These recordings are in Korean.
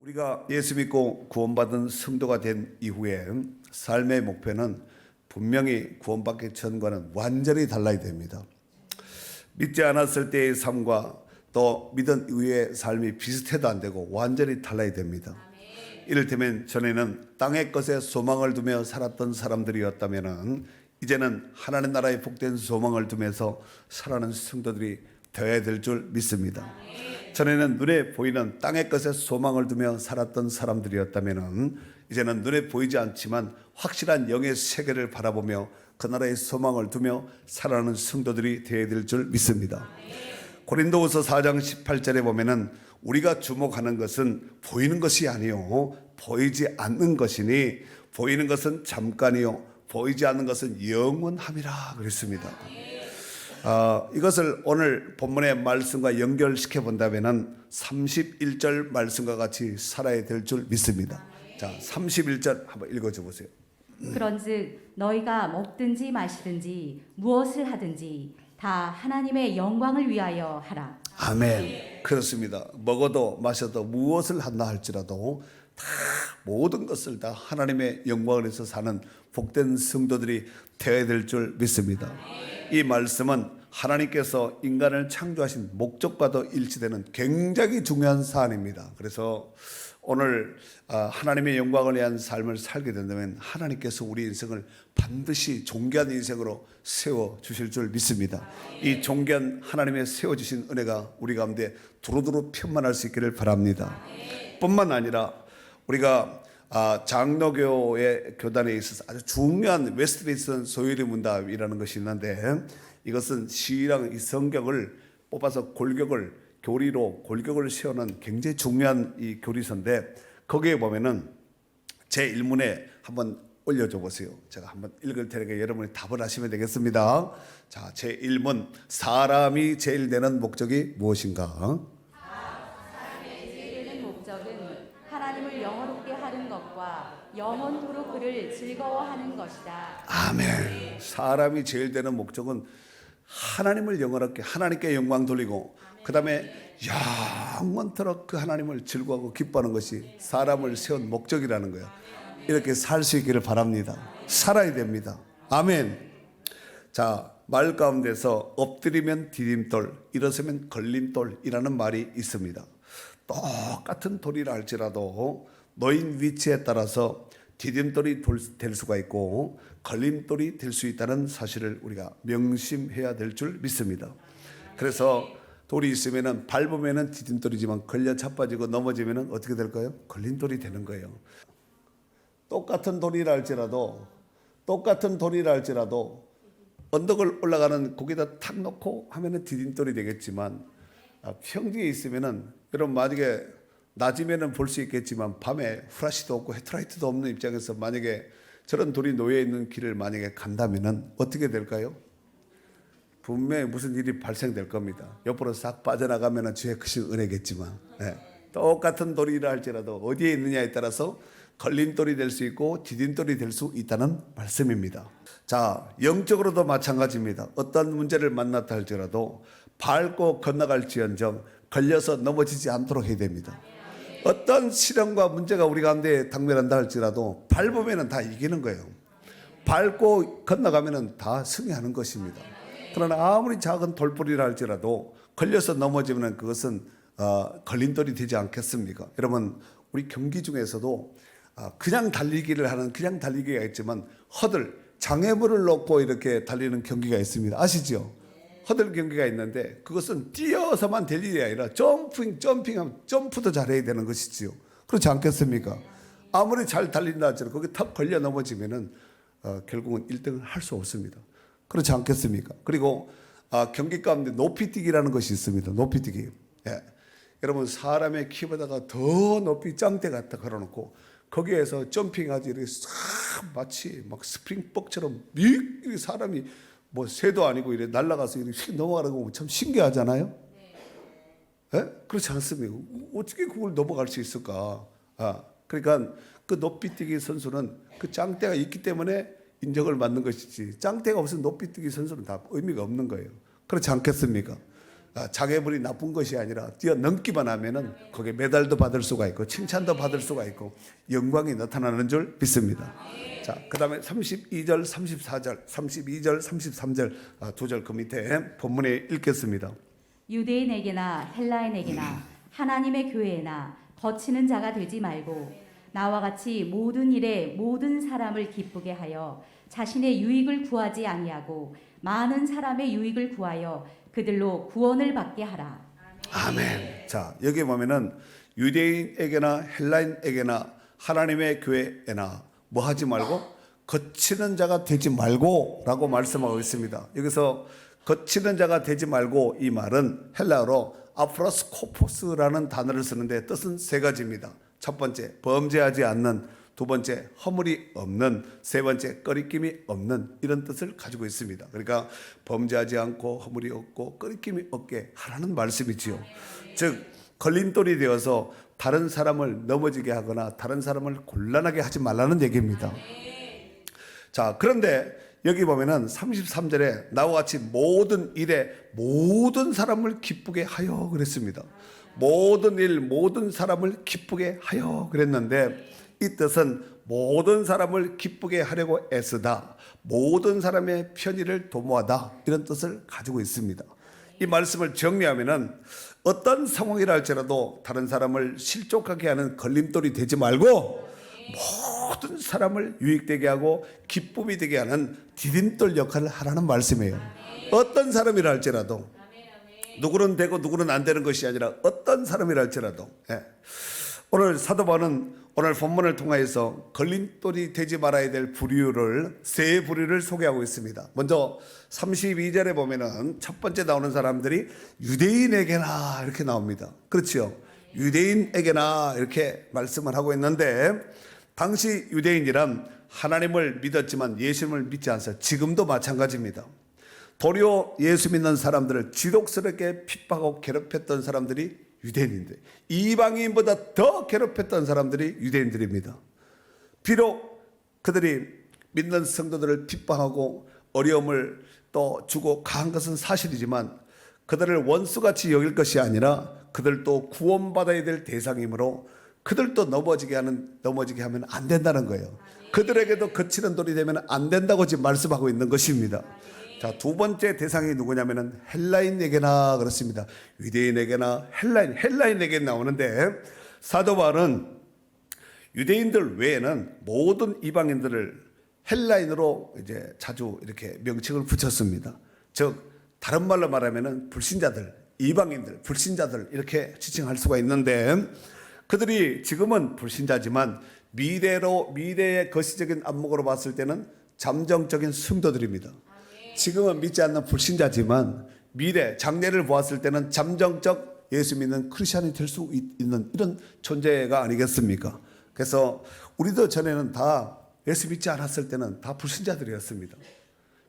우리가 예수 믿고 구원받은 성도가 된 이후에 삶의 목표는 분명히 구원받기 전과는 완전히 달라야 됩니다. 믿지 않았을 때의 삶과 또 믿은 이후의 삶이 비슷해도 안 되고 완전히 달라야 됩니다. 이를테면 전에는 땅의 것에 소망을 두며 살았던 사람들이었다면 이제는 하나님 나라의 복된 소망을 두면서 살아가는 성도들이 되어야 될 줄 믿습니다. 전에는 눈에 보이는 땅의 것에 소망을 두며 살았던 사람들이었다면 이제는 눈에 보이지 않지만 확실한 영의 세계를 바라보며 그 나라의 소망을 두며 살아가는 성도들이 되어야 될 줄 믿습니다. 고린도후서 4장 18절에 보면은 우리가 주목하는 것은 보이는 것이 아니요 보이지 않는 것이니 보이는 것은 잠깐이요 보이지 않는 것은 영원함이라 그랬습니다. 이것을 오늘 본문의 말씀과 연결시켜 본다면은 31절 말씀과 같이 살아야 될 줄 믿습니다. 자, 31절 한번 읽어줘 보세요. 그런즉 너희가 먹든지 마시든지 무엇을 하든지 다 하나님의 영광을 위하여 하라. 아멘. 그렇습니다. 먹어도 마셔도 무엇을 한다 할지라도 다 모든 것을 다 하나님의 영광을 위해서 사는 복된 성도들이 되어야 될 줄 믿습니다. 이 말씀은 하나님께서 인간을 창조하신 목적과도 일치되는 굉장히 중요한 사안입니다. 그래서 오늘 하나님의 영광을 위한 삶을 살게 된다면 하나님께서 우리 인생을 반드시 존귀한 인생으로 세워주실 줄 믿습니다. 이 존귀한 하나님의 세워주신 은혜가 우리 가운데 두루두루 편만할 수 있기를 바랍니다. 뿐만 아니라 우리가 장로교의 교단에 있어서 아주 중요한 웨스트민스터 소유리 문답이라는 것이 있는데 이것은 시랑 이 성경을 뽑아서 교리로 골격을 세우는 굉장히 중요한 이 교리서인데 거기에 보면은 제 1문에 한번 올려줘 보세요. 제가 한번 읽을 테니까 여러분이 답을 하시면 되겠습니다. 자, 제 1문 사람이 제일 되는 목적이 무엇인가? 사람의 제일 되는 목적은 하나님을 영원롭게 하는 것과 영원토록 그를 즐거워하는 것이다. 아멘. 사람이 제일 되는 목적은 하나님을 영원롭게 하나님께 영광 돌리고 그 다음에 영원토록 그 하나님을 즐거워하고 기뻐하는 것이 사람을 세운 목적이라는 거예요. 이렇게 살 수 있기를 바랍니다. 살아야 됩니다. 아멘. 자, 말 가운데서 엎드리면 디딤돌, 일어서면 걸림돌이라는 말이 있습니다. 똑같은 돌이라 할지라도 놓인 위치에 따라서 디딤돌이 될 수가 있고 걸림돌이 될 수 있다는 사실을 우리가 명심해야 될 줄 믿습니다. 그래서 돌이 있으면은 밟으면은 디딤돌이지만 걸려 자빠지고 넘어지면은 어떻게 될까요? 걸림돌이 되는 거예요. 똑같은 돌이라 할지라도 언덕을 올라가는 거기다 탁 놓고 하면은 디딤돌이 되겠지만 평지에 있으면은 여러분 만약에 낮이면은 볼 수 있겠지만 밤에 후라시도 없고 헤드라이트도 없는 입장에서 만약에 저런 돌이 놓여 있는 길을 만약에 간다면은 어떻게 될까요? 분명히 무슨 일이 발생될 겁니다. 옆으로 싹 빠져나가면은 주의 크신 은혜겠지만 똑같은 돌이라 할지라도 어디에 있느냐에 따라서 걸림돌이 될 수 있고 디딤돌이 될 수 있다는 말씀입니다. 자, 영적으로도 마찬가지입니다. 어떤 문제를 만났다 할지라도 밟고 건너갈지언정 걸려서 넘어지지 않도록 해야 됩니다. 어떤 시련과 문제가 우리 가운데 당면한다 할지라도 밟으면 다 이기는 거예요. 밟고 건너가면 다 승리하는 것입니다. 그러나 아무리 작은 돌뿌리라 할지라도 걸려서 넘어지면 그것은 걸림돌이 되지 않겠습니까? 여러분, 우리 경기 중에서도 그냥 달리기를 하는 그냥 달리기가 있지만 허들, 장애물을 놓고 이렇게 달리는 경기가 있습니다. 아시죠? 허들 경기가 있는데 그것은 뛰어서만 될 일이 아니라 점프도 잘해야 되는 것이지요. 그렇지 않겠습니까? 아무리 잘 달린다 할지라도 거기 턱 걸려 넘어지면은 결국은 1등을 할 수 없습니다. 그렇지 않겠습니까? 그리고 경기 가운데 높이뛰기라는 것이 있습니다. 높이뛰기. 여러분 사람의 키보다가 더 높이 짱대 갖다 걸어놓고 거기에서 점핑하지 이렇게 싹 마치 막 스프링복처럼 이 사람이 뭐 새도 아니고 이래 날아가서 이렇게 휙 넘어가는 거 보면 참 신기하잖아요. 그렇지 않습니까? 어떻게 그걸 넘어갈 수 있을까? 그러니까 그 높이뛰기 선수는 그 짱대가 있기 때문에 인정을 받는 것이지 짱대가 없으면 높이뛰기 선수는 다 의미가 없는 거예요. 그렇지 않겠습니까? 장애물이 나쁜 것이 아니라 뛰어넘기만 하면은 거기에 메달도 받을 수가 있고 칭찬도 받을 수가 있고 영광이 나타나는 줄 믿습니다. 자, 그다음에 32절, 34절, 32절, 33절 두 절 그 밑에 본문에 읽겠습니다. 유대인에게나 헬라인에게나 하나님의 교회나 거치는 자가 되지 말고 나와 같이 모든 일에 모든 사람을 기쁘게 하여 자신의 유익을 구하지 아니하고 많은 사람의 유익을 구하여 그들로 구원을 받게 하라. 아멘. 자, 여기 보면은 유대인에게나 헬라인에게나 하나님의 교회에나 뭐 하지 말고 거치는 자가 되지 말고라고 말씀하고 있습니다. 여기서 거치는 자가 되지 말고 이 말은 헬라어로 아프로스코포스라는 단어를 쓰는데 뜻은 세 가지입니다. 첫 번째, 범죄하지 않는, 두 번째, 허물이 없는, 세 번째, 꺼리낌이 없는 이런 뜻을 가지고 있습니다. 그러니까 범죄하지 않고 허물이 없고 꺼리낌이 없게 하라는 말씀이지요. 즉 걸림돌이 되어서 다른 사람을 넘어지게 하거나 다른 사람을 곤란하게 하지 말라는 얘기입니다. 자, 그런데 여기 보면은 33절에 나와 같이 모든 일에 모든 사람을 기쁘게 하여 그랬습니다. 모든 일, 모든 사람을 기쁘게 하여 그랬는데 이 뜻은 모든 사람을 기쁘게 하려고 애쓰다, 모든 사람의 편의를 도모하다 이런 뜻을 가지고 있습니다. 이 말씀을 정리하면은 어떤 상황이라 할지라도 다른 사람을 실족하게 하는 걸림돌이 되지 말고 모든 사람을 유익되게 하고 기쁨이 되게 하는 디딤돌 역할을 하라는 말씀이에요. 어떤 사람이라 할지라도 누구는 되고 누구는 안 되는 것이 아니라 어떤 사람이라 할지라도 오늘 사도 바울은 오늘 본문을 통하여서 걸림돌이 되지 말아야 될 부류를 세 부류를 소개하고 있습니다. 먼저 32절에 보면은 첫 번째 나오는 사람들이 유대인에게나 이렇게 나옵니다. 그렇죠? 유대인에게나 이렇게 말씀을 하고 있는데 당시 유대인이란 하나님을 믿었지만 예수님을 믿지 않았어요. 지금도 마찬가지입니다. 도리어 예수 믿는 사람들을 지독스럽게 핍박하고 괴롭혔던 사람들이 유대인인데 이방인보다 더 괴롭혔던 사람들이 유대인들입니다. 비록 그들이 믿는 성도들을 핍박하고 어려움을 또 주고 가한 것은 사실이지만 그들을 원수같이 여길 것이 아니라 그들도 구원받아야 될 대상이므로 그들도 넘어지게 하면 안 된다는 거예요. 그들에게도 거치는 돌이 되면 안 된다고 지금 말씀하고 있는 것입니다. 자, 두 번째 대상이 누구냐면은 헬라인에게나 그렇습니다. 유대인에게나 헬라인에게 나오는데 사도 바울은 유대인들 외에는 모든 이방인들을 헬라인으로 이제 자주 이렇게 명칭을 붙였습니다. 즉 다른 말로 말하면은 불신자들, 이방인들, 불신자들 이렇게 지칭할 수가 있는데 그들이 지금은 불신자지만 미래의 거시적인 안목으로 봤을 때는 잠정적인 성도들입니다. 지금은 믿지 않는 불신자지만 장래를 보았을 때는 잠정적 예수 믿는 크리스천이 될 수 있는 이런 존재가 아니겠습니까? 그래서 우리도 전에는 다 예수 믿지 않았을 때는 다 불신자들이었습니다.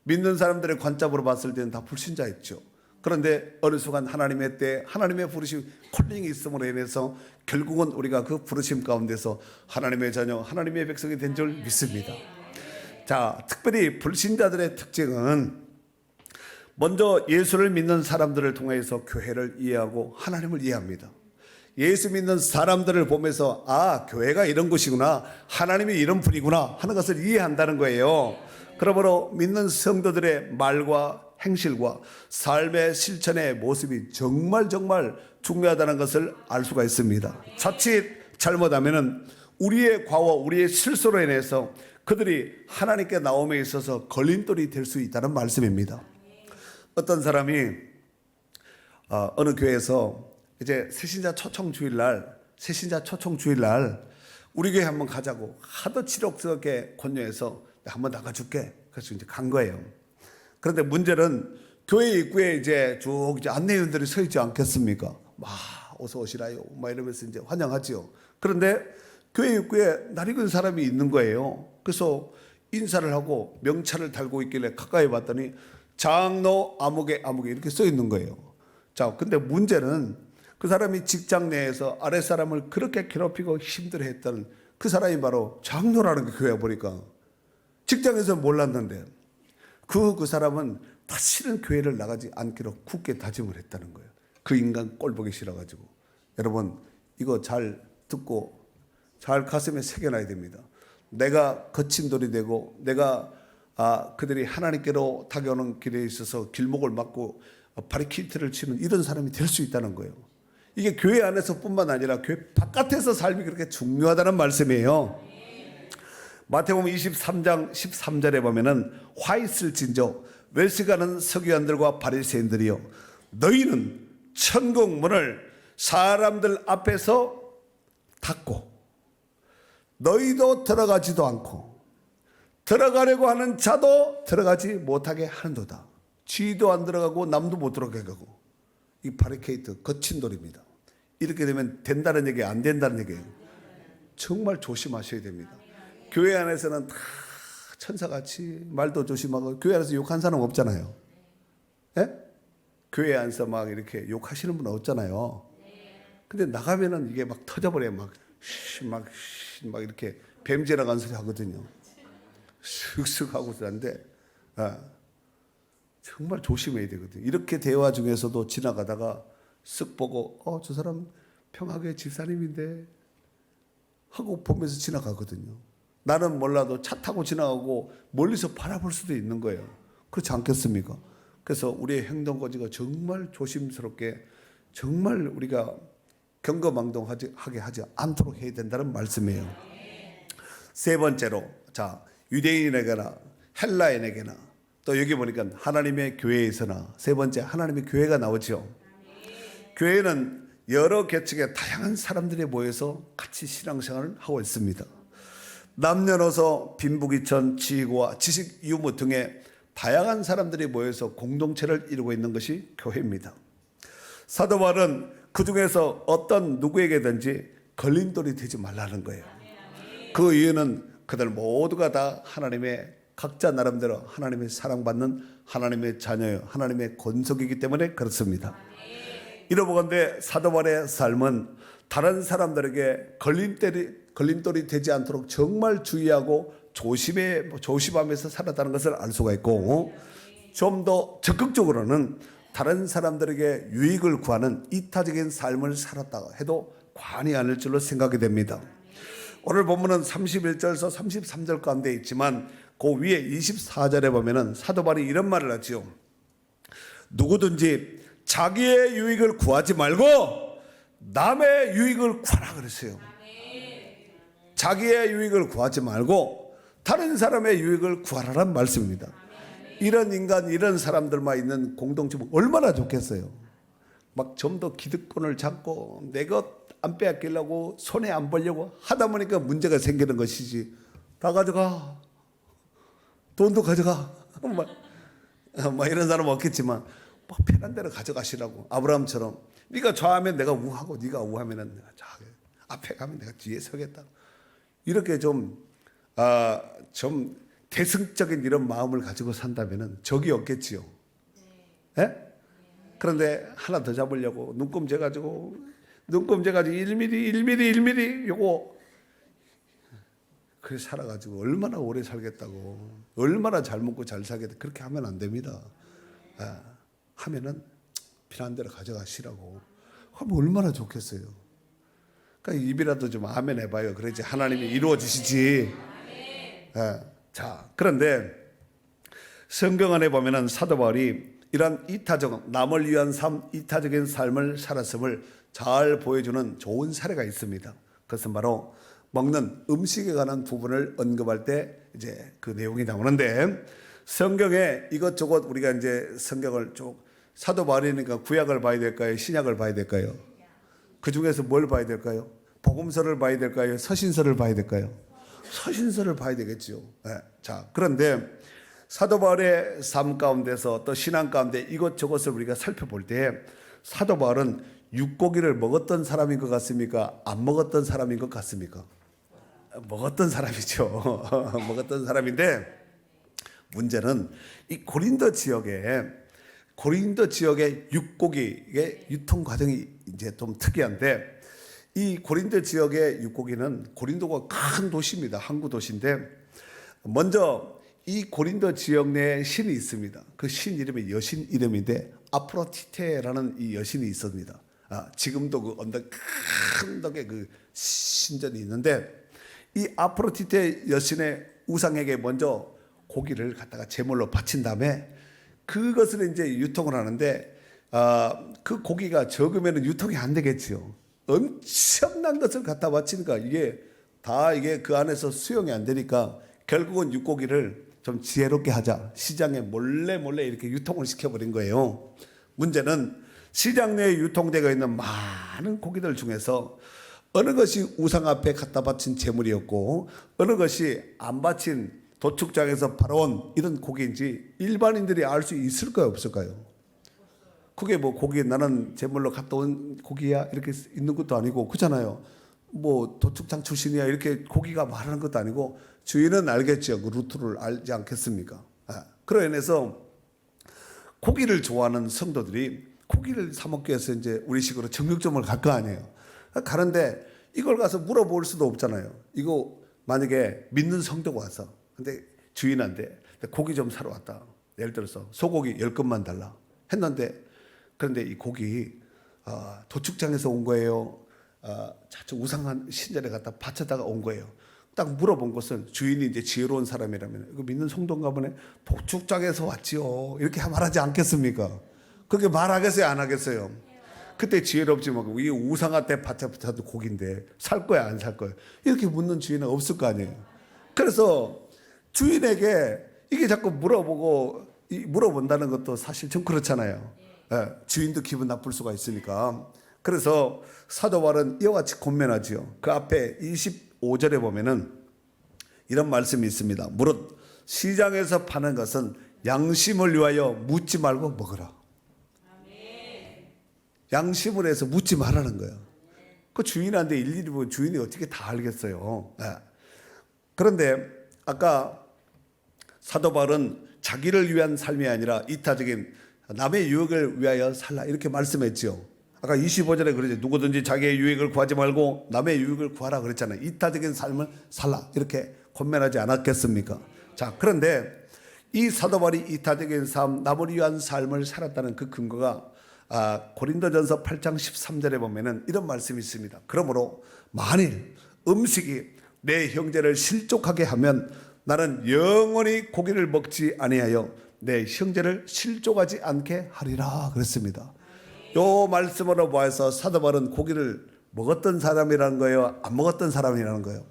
믿는 사람들의 관점으로 봤을 때는 다 불신자였죠. 그런데 어느 순간 하나님의 때 하나님의 부르심 콜링이 있음으로 인해서 결국은 우리가 그 부르심 가운데서 하나님의 자녀 하나님의 백성이 된 줄 믿습니다. 자, 특별히 불신자들의 특징은 먼저 예수를 믿는 사람들을 통해서 교회를 이해하고 하나님을 이해합니다. 예수 믿는 사람들을 보면서 교회가 이런 곳이구나, 하나님이 이런 분이구나 하는 것을 이해한다는 거예요. 그러므로 믿는 성도들의 말과 행실과 삶의 실천의 모습이 정말 중요하다는 것을 알 수가 있습니다. 자칫 잘못하면은 우리의 과와 우리의 실수로 인해서 그들이 하나님께 나옴에 있어서 걸림돌이 될 수 있다는 말씀입니다. 어떤 사람이 어느 교회에서 이제 새신자 초청 주일날 우리 교회 한번 가자고 하도 치욕스럽게 권유해서 한번 나가줄게. 그래서 이제 간 거예요. 그런데 문제는 교회 입구에 이제 쭉 안내위원들이 서 있지 않겠습니까? 어서 오시라요. 이러면서 이제 환영하지요. 그런데 교회 입구에 낯익은 사람이 있는 거예요. 그래서 인사를 하고 명찰을 달고 있길래 가까이 봤더니 장로 아무개 이렇게 써 있는 거예요. 자, 근데 문제는 그 사람이 직장 내에서 아랫 사람을 그렇게 괴롭히고 힘들어했던 그 사람이 바로 장로라는 게 교회 보니까 직장에서 몰랐는데 그 사람은 다시는 교회를 나가지 않기로 굳게 다짐을 했다는 거예요. 그 인간 꼴 보기 싫어가지고. 여러분 이거 잘 듣고 잘 가슴에 새겨놔야 됩니다. 내가 거친 돌이 되고 내가 그들이 하나님께로 다가오는 길에 있어서 길목을 막고 바리케이트를 치는 이런 사람이 될 수 있다는 거예요. 이게 교회 안에서뿐만 아니라 교회 바깥에서 삶이 그렇게 중요하다는 말씀이에요. 마태복음 23장 13절에 보면은 화 있을진저 웰시가는 서기관들과 바리새인들이여 너희는 천국 문을 사람들 앞에서 닫고 너희도 들어가지도 않고 들어가려고 하는 자도 들어가지 못하게 하는도다. 쥐도 안 들어가고 남도 못 들어가게 하고. 이 바리케이트 거친 돌입니다. 이렇게 되면 된다는 얘기 안 된다는 얘기예요. 정말 조심하셔야 됩니다. 교회 안에서는 다 천사같이 말도 조심하고 교회 안에서 욕한 사람 없잖아요. 예? 교회 안에서 막 이렇게 욕하시는 분 없잖아요. 근데 나가면은 이게 막 터져버려요. 막 이렇게 뱀 지나간 소리 하거든요. 슥슥 하고 그러는데 정말 조심해야 되거든요. 이렇게 대화 중에서도 지나가다가 쓱 보고 저 사람 평화교회 집사님인데 하고 보면서 지나가거든요. 나는 몰라도 차 타고 지나가고 멀리서 바라볼 수도 있는 거예요. 그렇지 않겠습니까? 그래서 우리의 행동거지가 정말 조심스럽게 정말 우리가 경거망동하게 하지 않도록 해야 된다는 말씀이에요. 세 번째로 자 유대인에게나 헬라인에게나 또 여기 보니까 하나님의 교회에서나 세 번째 하나님의 교회가 나오죠. 교회는 여러 계층의 다양한 사람들이 모여서 같이 신앙생활을 하고 있습니다. 남녀노소 빈부귀천 지위와 지식 유무 등의 다양한 사람들이 모여서 공동체를 이루고 있는 것이 교회입니다. 사도 바울은 그 중에서 어떤 누구에게든지 걸림돌이 되지 말라는 거예요. 그 이유는 그들 모두가 다 하나님의 각자 나름대로 하나님의 사랑받는 하나님의 자녀요 하나님의 권속이기 때문에 그렇습니다. 이러보건대 사도 바울의 삶은 다른 사람들에게 걸림돌이 되지 않도록 정말 주의하고 조심하면서 살았다는 것을 알 수가 있고 좀 더 적극적으로는 다른 사람들에게 유익을 구하는 이타적인 삶을 살았다 해도 과언이 아닐 줄로 생각이 됩니다. 오늘 본문은 31절에서 33절 가운데 있지만 그 위에 24절에 보면은 사도 바울이 이런 말을 하지요. 누구든지 자기의 유익을 구하지 말고 남의 유익을 구하라 그랬어요. 자기의 유익을 구하지 말고 다른 사람의 유익을 구하라는 말씀입니다. 이런 인간, 이런 사람들만 있는 공동체는 얼마나 좋겠어요. 막 좀 더 기득권을 잡고 내 것 안 빼앗기려고 손해 안 보려고 하다 보니까 문제가 생기는 것이지. 다 가져가. 돈도 가져가. 뭐 이런 사람은 없겠지만 뭐 편한 대로 가져가시라고. 아브라함처럼 네가 좌하면 내가 우하고 네가 우하면 내가 좌하게. 앞에 가면 내가 뒤에 서겠다. 이렇게 좀 대승적인 이런 마음을 가지고 산다면 적이 없겠지요. 예? 그런데 하나 더 잡으려고 눈금재 가지고 1mm 요거 그래 살아가지고 얼마나 오래 살겠다고 얼마나 잘 먹고 잘 살겠다 그렇게 하면 안 됩니다. 하면은 필요한 대로 가져가시라고 하면 얼마나 좋겠어요. 그러니까 입이라도 좀 아멘 해봐요. 그래야지 하나님이 이루어지시지. 자, 그런데 성경 안에 보면은 사도 바울이 이런 이타적 남을 위한 삶, 이타적인 삶을 살았음을 잘 보여주는 좋은 사례가 있습니다. 그것은 바로 먹는 음식에 관한 부분을 언급할 때 이제 그 내용이 나오는데 성경에 이것저것 우리가 이제 성경을 쭉 사도 바울이니까 구약을 봐야 될까요? 신약을 봐야 될까요? 그 중에서 뭘 봐야 될까요? 복음서를 봐야 될까요? 서신서를 봐야 될까요? 서신서를 봐야 되겠죠. 자, 그런데 사도 바울의 삶 가운데서 또 신앙 가운데 이것저것을 우리가 살펴볼 때 사도 바울은 육고기를 먹었던 사람인 것 같습니까? 안 먹었던 사람인 것 같습니까? 먹었던 사람이죠. 먹었던 사람인데 문제는 이 고린도 지역의 육고기의 유통 과정이 이제 좀 특이한데 이 고린도 지역의 육고기는 고린도가 큰 도시입니다. 항구 도시인데 먼저 이 고린도 지역 내에 신이 있습니다. 그 신 이름이 여신 이름인데 아프로디테라는 이 여신이 있습니다. 지금도 그 언덕 큰 언덕에 그 신전이 있는데 이 아프로디테 여신의 우상에게 먼저 고기를 갖다가 제물로 바친 다음에 그것을 이제 유통을 하는데 그 고기가 적으면 유통이 안 되겠지요. 엄청난 것을 갖다 바치니까 이게 그 안에서 수용이 안 되니까 결국은 육고기를 좀 지혜롭게 하자. 시장에 몰래 이렇게 유통을 시켜버린 거예요. 문제는 시장 내에 유통되어 있는 많은 고기들 중에서 어느 것이 우상 앞에 갖다 바친 제물이었고 어느 것이 안 바친 도축장에서 팔아온 이런 고기인지 일반인들이 알 수 있을까요, 없을까요? 그게 뭐 고기 나는 제물로 갖다 온 고기야 이렇게 있는 것도 아니고 그렇잖아요. 뭐 도축장 출신이야 이렇게 고기가 말하는 것도 아니고 주인은 알겠죠. 그 루트를 알지 않겠습니까? 그로 인해서 고기를 좋아하는 성도들이 고기를 사 먹기 위해서 이제 우리식으로 정육점을 갈 거 아니에요. 가는데 이걸 가서 물어볼 수도 없잖아요. 이거 만약에 믿는 성도가 와서 근데 주인한테 고기 좀 사러 왔다. 예를 들어서 소고기 10건만 달라 했는데 그런데 이 고기 도축장에서 온 거예요. 저쪽 우상한 신전에 갖다 바쳤다가 온 거예요. 딱 물어본 것은 주인이 이제 지혜로운 사람이라면 이거 믿는 성도인가 보네. 도축장에서 왔지요. 이렇게 말하지 않겠습니까? 그렇게 말하겠어요, 안 하겠어요? 그때 지혜롭지 뭐 이 우상한테 바쳤던 고기인데 살 거야, 안 살 거야? 이렇게 묻는 주인은 없을 거 아니에요. 그래서 주인에게 이게 자꾸 물어본다는 것도 사실 좀 그렇잖아요. 주인도 기분 나쁠 수가 있으니까. 그래서 사도 바울은 이와 같이 권면하지요. 그 앞에 25절에 보면은 이런 말씀이 있습니다. 무릇 시장에서 파는 것은 양심을 위하여 묻지 말고 먹으라. 양심을 해서 묻지 말라는 거예요. 그 주인한테 일일이 보면 주인이 어떻게 다 알겠어요. 그런데 아까 사도 바울은 자기를 위한 삶이 아니라 이타적인 남의 유익을 위하여 살라 이렇게 말씀했죠. 아까 25절에 그러죠. 누구든지 자기의 유익을 구하지 말고 남의 유익을 구하라 그랬잖아요. 이타적인 삶을 살라 이렇게 권면하지 않았겠습니까? 자, 그런데 이 사도 바울이 이타적인 삶, 남을 위한 삶을 살았다는 그 근거가 고린도전서 8장 13절에 보면은 이런 말씀이 있습니다. 그러므로 만일 음식이 내 형제를 실족하게 하면 나는 영원히 고기를 먹지 아니하여 내 형제를 실족하지 않게 하리라 그랬습니다. 요 말씀으로 보아서 사도 바울은 고기를 먹었던 사람이라는 거예요, 안 먹었던 사람이라는 거예요?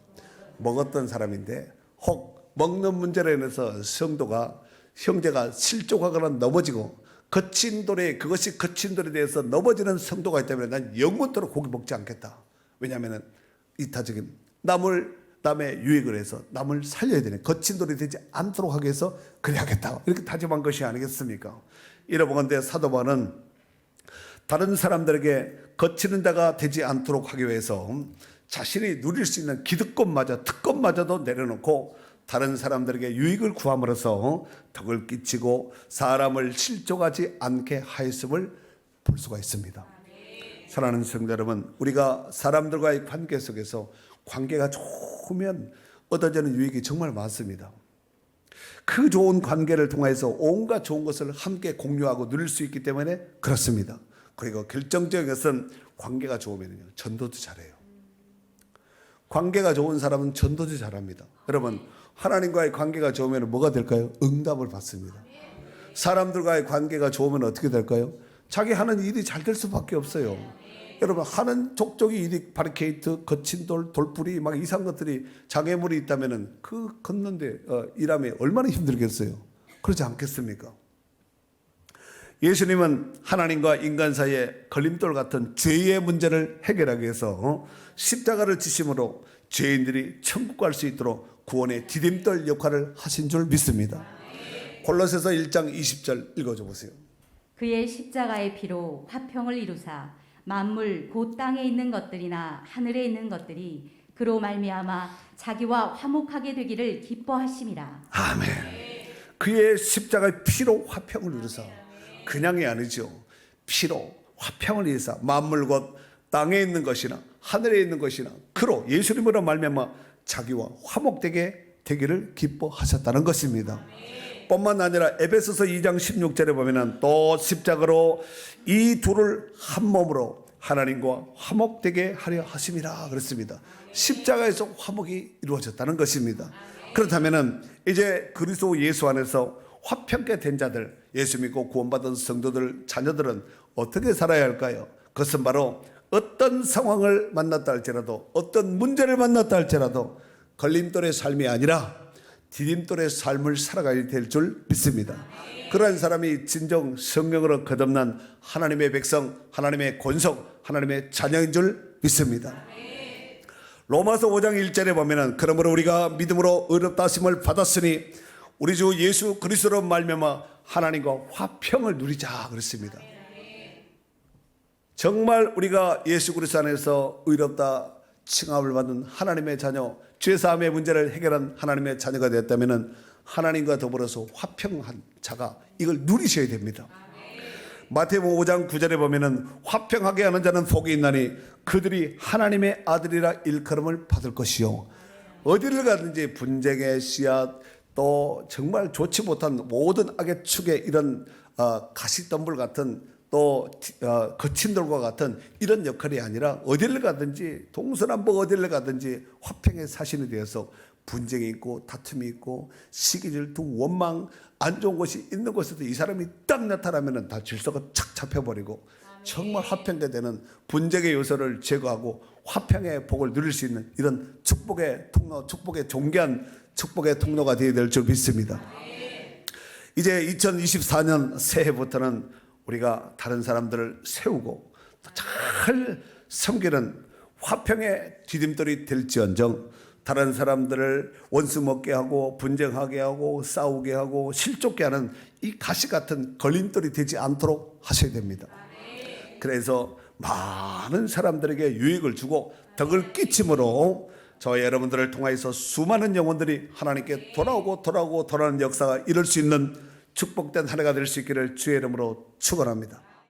먹었던 사람인데 혹 먹는 문제로 인해서 성도가 형제가 실족하거나 넘어지고 그것이 거친 돌에 대해서 넘어지는 성도가 있다면 난 영원토록 고기 먹지 않겠다. 왜냐하면 이타적인 남의 유익을 해서 남을 살려야 되는 거친 돌이 되지 않도록 하기 위해서 그래야겠다. 이렇게 다짐한 것이 아니겠습니까? 이러보건대 사도 바울은 다른 사람들에게 거치는 자가 되지 않도록 하기 위해서 자신이 누릴 수 있는 기득권마저 특권마저도 내려놓고 다른 사람들에게 유익을 구함으로써 덕을 끼치고 사람을 실족하지 않게 하였음을 볼 수가 있습니다. 사랑하는 성도 여러분, 우리가 사람들과의 관계 속에서 관계가 좋으면 얻어지는 유익이 정말 많습니다. 그 좋은 관계를 통해서 온갖 좋은 것을 함께 공유하고 누릴 수 있기 때문에 그렇습니다. 그리고 결정적인 것은 관계가 좋으면요 전도도 잘해요. 관계가 좋은 사람은 전도도 잘합니다. 여러분, 하나님과의 관계가 좋으면 뭐가 될까요? 응답을 받습니다. 사람들과의 관계가 좋으면 어떻게 될까요? 자기 하는 일이 잘 될 수밖에 없어요. 여러분, 하는 족족이 일이 바리케이트, 거친 돌, 돌뿌리 막 이상한 것들이 장애물이 있다면은 그 걷는데 일하면 얼마나 힘들겠어요. 그렇지 않겠습니까? 예수님은 하나님과 인간 사이의 걸림돌 같은 죄의 문제를 해결하기 위해서 십자가를 지심으로 죄인들이 천국 갈 수 있도록 구원의 디딤돌 역할을 하신 줄 믿습니다. 골로새서 1장 20절 읽어줘 보세요. 그의 십자가의 피로 화평을 이루사 만물 곧 땅에 있는 것들이나 하늘에 있는 것들이 그로 말미암아 자기와 화목하게 되기를 기뻐하심이라. 아멘. 그의 십자가의 피로 화평을 이루사, 그냥이 아니죠. 피로 화평을 이루사 만물 곧 땅에 있는 것이나 하늘에 있는 것이나 그로 예수님으로 말미암아 자기와 화목되게 되기를 기뻐하셨다는 것입니다. 뿐만 아니라 에베소서 2장 16절에 보면은 또 십자가로 이 둘을 한 몸으로 하나님과 화목되게 하려 하심이라 그랬습니다. 십자가에서 화목이 이루어졌다는 것입니다. 그렇다면은 이제 그리스도 예수 안에서 화평케 된 자들, 예수 믿고 구원받은 성도들, 자녀들은 어떻게 살아야 할까요? 그것은 바로 어떤 상황을 만났다 할지라도, 어떤 문제를 만났다 할지라도 걸림돌의 삶이 아니라 디딤돌의 삶을 살아가야 될 줄 믿습니다. 그러한 사람이 진정 성령으로 거듭난 하나님의 백성, 하나님의 권속, 하나님의 자녀인 줄 믿습니다. 로마서 5장 1절에 보면은 그러므로 우리가 믿음으로 의롭다 하심을 받았으니 우리 주 예수 그리스도로 말미암아 하나님과 화평을 누리자 그랬습니다. 정말 우리가 예수 그리스도 안에서 의롭다 칭함을 받는 하나님의 자녀, 죄사함의 문제를 해결한 하나님의 자녀가 되었다면 하나님과 더불어서 화평한 자가 이걸 누리셔야 됩니다. 마태복음 5장 9절에 보면은 화평하게 하는 자는 복이 있나니 그들이 하나님의 아들이라 일컬음을 받을 것이요. 어디를 가든지 분쟁의 씨앗, 또 정말 좋지 못한 모든 악의 축에 이런 가시덤불 같은 또 거친 돌과 같은 이런 역할이 아니라 어디를 가든지 동서남북 어디를 가든지 화평의 사신이 되어서 분쟁이 있고 다툼이 있고 시기 질투 원망 안 좋은 것이 있는 곳에도 이 사람이 딱 나타나면 다 질서가 착 잡혀버리고 정말 화평게 되는 분쟁의 요소를 제거하고 화평의 복을 누릴 수 있는 이런 축복의 통로, 축복의 존귀한 축복의 통로가 되어야 될 줄 믿습니다. 이제 2024년 새해부터는 우리가 다른 사람들을 세우고 잘 섬기는 화평의 디딤돌이 될지언정 다른 사람들을 원수 먹게 하고 분쟁하게 하고 싸우게 하고 실족게 하는 이 가시 같은 걸림돌이 되지 않도록 하셔야 됩니다. 그래서 많은 사람들에게 유익을 주고 덕을 끼침으로 저와 여러분들을 통하여서 수많은 영혼들이 하나님께 돌아오는 역사가 이룰 수 있는 축복된 한 해가 될 수 있기를 주의 이름으로 축원합니다.